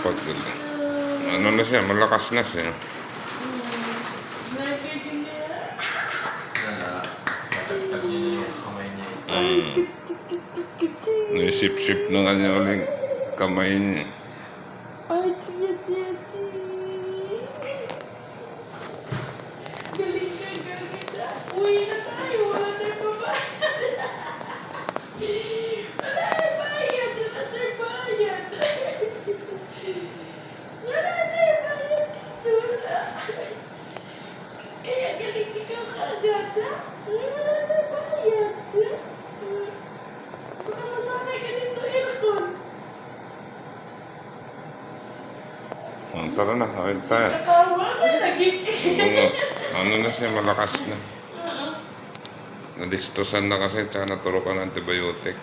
Pag, ano na siya, malakas na siya. Matagtag niya yung kamay niya. Naisip-sip na nga niya uling kamay niya. Ay, tiya. Galing ka, galing ka. Uwi na tayo, wala tayong babayad. Wala tayong bayad. Wala tayong bayad dito. Kaya galing ikaw kaagad, ha? Wala tayong bayad. Baka masanay ka dito, aircon. Tara na, ayun tayo. Katawa ka, naging. Ano na siya, malakas na. Nadistusan na kasi, tsaka naturo ka ng antibiotic.